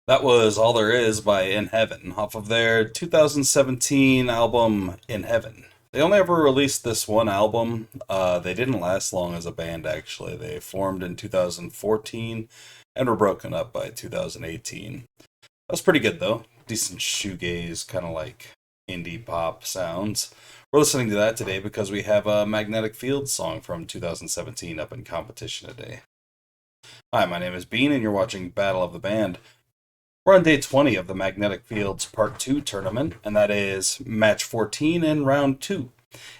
That was All There Is by In Heaven, off of their 2017 album In Heaven. They only ever released this one album. They didn't last long as a band, actually. They formed in 2014 and were broken up by 2018. That was pretty good, though. Decent shoegaze, kind of like indie pop sounds. We're listening to that today because we have a Magnetic Fields song from 2017 up in competition today. Hi, my name is Bean, and you're watching Battle of the Band. We're on day 20 of the Magnetic Fields Part 2 tournament, and that is match 14 in round 2.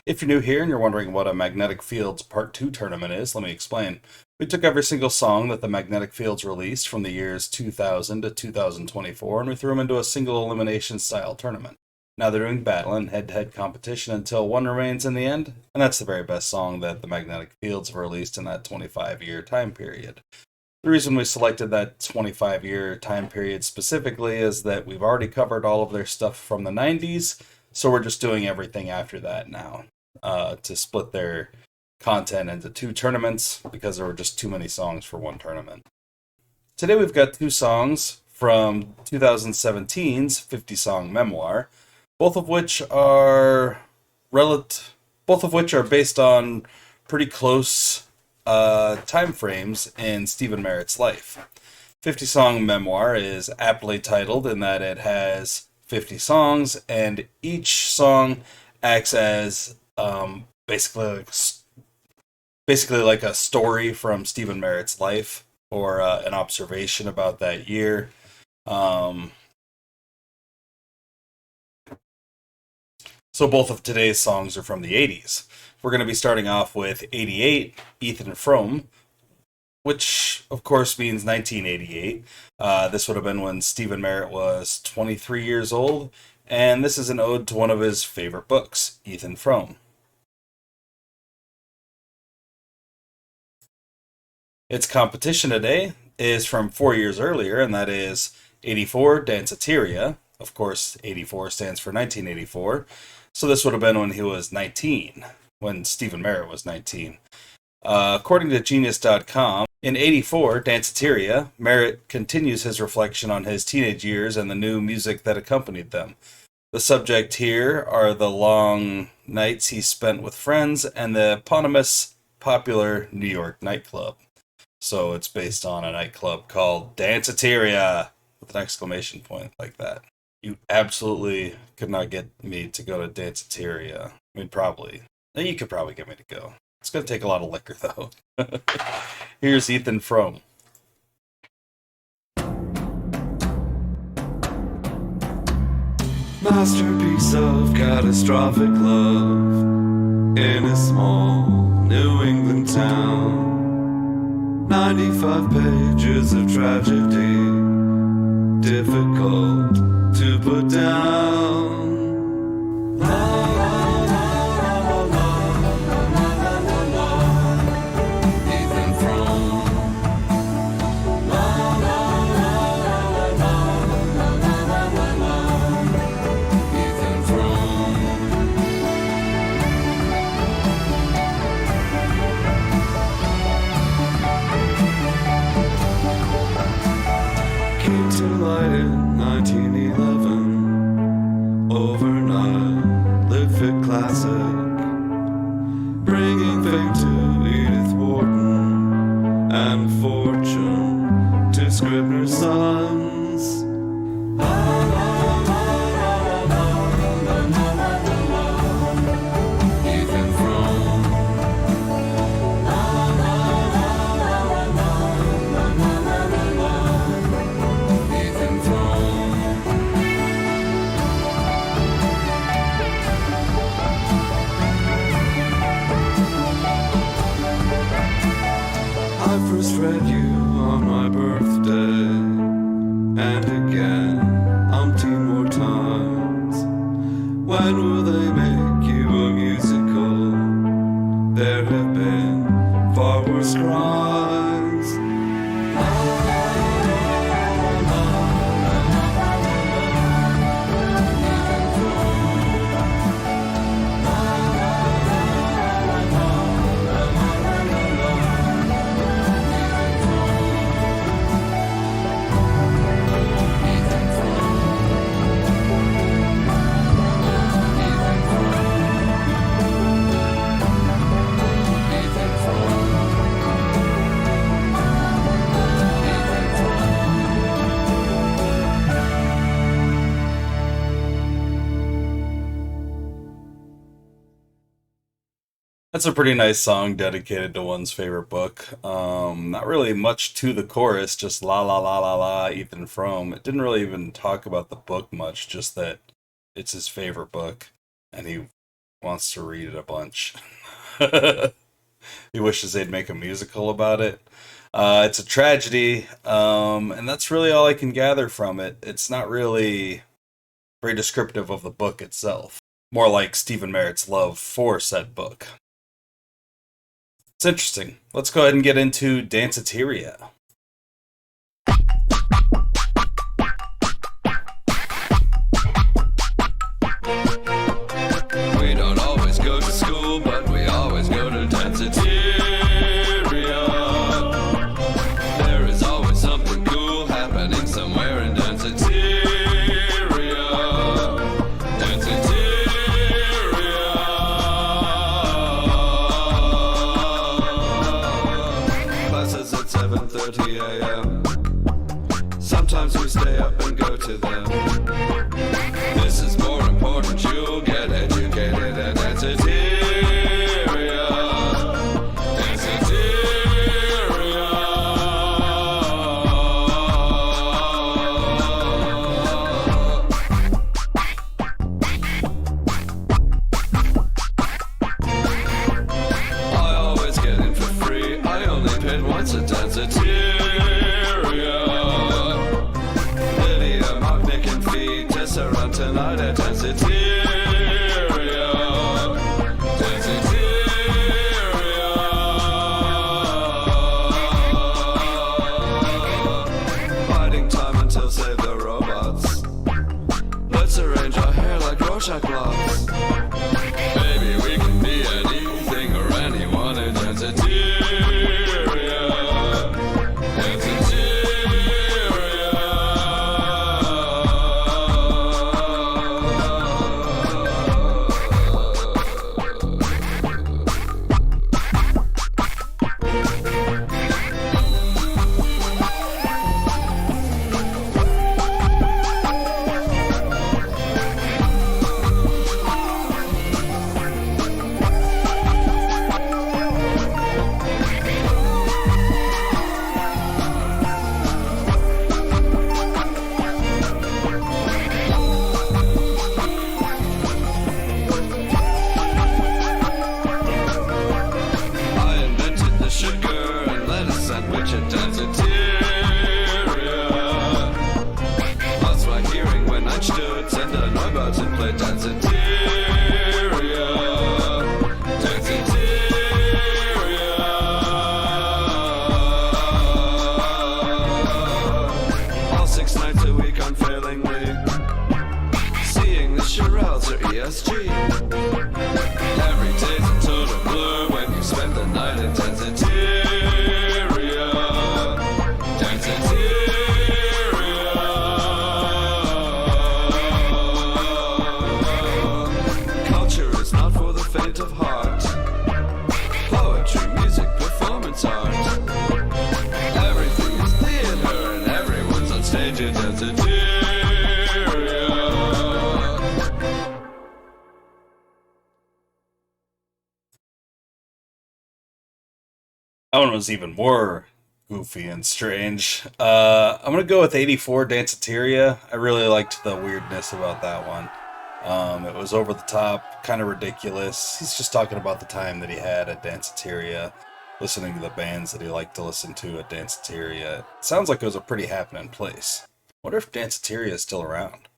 If you're new here and you're wondering what a Magnetic Fields Part 2 tournament is, let me explain. We took every single song that the Magnetic Fields released from the years 2000 to 2024, and we threw them into a single elimination style tournament. Now they're doing battle and head-to-head competition until one remains in the end, and that's the very best song that the Magnetic Fields have released in that 25-year time period. The reason we selected that 25-year time period specifically is that we've already covered all of their stuff from the 90s, so we're just doing everything after that now to split their content into two tournaments because there were just too many songs for one tournament. Today we've got two songs from 2017's 50-song memoir, both of which are based on pretty close time frames in Stephen Merritt's life. 50-song memoir is aptly titled in that it has 50 songs, and each song acts as basically like a story from Stephen Merritt's life or an observation about that year. So both of today's songs are from the 80s. We're going to be starting off with 88, Ethan Frome, which of course means 1988. This would have been when Stephen Merritt was 23 years old, and this is an ode to one of his favorite books, Ethan Frome. Its competition today is from 4 years earlier, and that is 84, Danceteria. Of course, 84 stands for 1984, so this would have been when he was 19. When Stephen Merritt was 19. According to Genius.com, in 84, Danceteria, Merritt continues his reflection on his teenage years and the new music that accompanied them. The subject here are the long nights he spent with friends and the eponymous popular New York nightclub. So it's based on a nightclub called Danceteria, with an exclamation point like that. You absolutely could not get me to go to Danceteria. I mean, probably. You could probably get me to go. It's going to take a lot of liquor, though. Here's Ethan Frome. Masterpiece of catastrophic love in a small New England town. 95 pages of tragedy, difficult to put down. To light in 1911, overnight, lit fit classic, bringing fame to Edith Wharton and fortune to Scribner's sons. Ethan Frome. I first read you on my birthday, and again, umpteen more times. When will they make you a musical? There have been far worse crimes. That's a pretty nice song dedicated to one's favorite book. Not really much to the chorus, just la la la la la, Ethan Frome. It didn't really even talk about the book much, just that it's his favorite book and he wants to read it a bunch. He wishes they'd make a musical about it. It's a tragedy, and that's really all I can gather from it. It's not really very descriptive of the book itself. More like Stephen Merritt's love for said book. It's interesting. Let's go ahead and get into Danceteria. We don't always go to school, but we always go to Danceteria. There is always something cool happening somewhere in Danceteria. Classes at 7:30 a.m. Sometimes we stay up and go to them. This is more important, you'll get educated at Danceteria. Danceteria. I always get in for free, I only paid once at Danceteria. Around tonight at Danceteria. Danceteria. Biding time until save the robots. Let's arrange our hair like Rorschach blocks. Maybe we can be anything or anyone in Danceteria. And play Danceteria. Danceteria. All 6 nights a week unfailingly, seeing the Shirelles or ESG. Every day's a total blur when you spend the night in Danceteria. Danceteria. Faint of heart, poetry, music, performance art. Everything is theater and everyone's on stage in Danceteria. That one was even more goofy and strange. I'm gonna go with 84 Danceteria. I really liked the weirdness about that one. It was over the top, kind of ridiculous. He's just talking about the time that he had at Danceteria, listening to the bands that he liked to listen to at Danceteria. It sounds like it was a pretty happening place. Wonder if Danceteria is still around.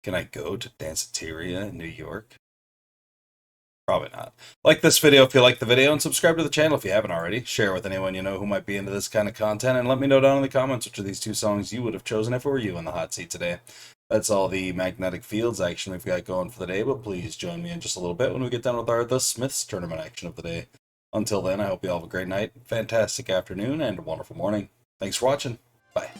Can I go to Danceteria in New York? Probably not. Like this video if you like the video, and subscribe to the channel if you haven't already. Share with anyone you know who might be into this kind of content, and let me know down in the comments which of these 2 songs you would have chosen if it were you in the hot seat today. That's all the magnetic fields action we've got going for the day, but please join me in just a little bit when we get done with our The Smiths tournament action of the day. Until then, I hope you all have a great night, fantastic afternoon, and a wonderful morning. Thanks for watching. Bye.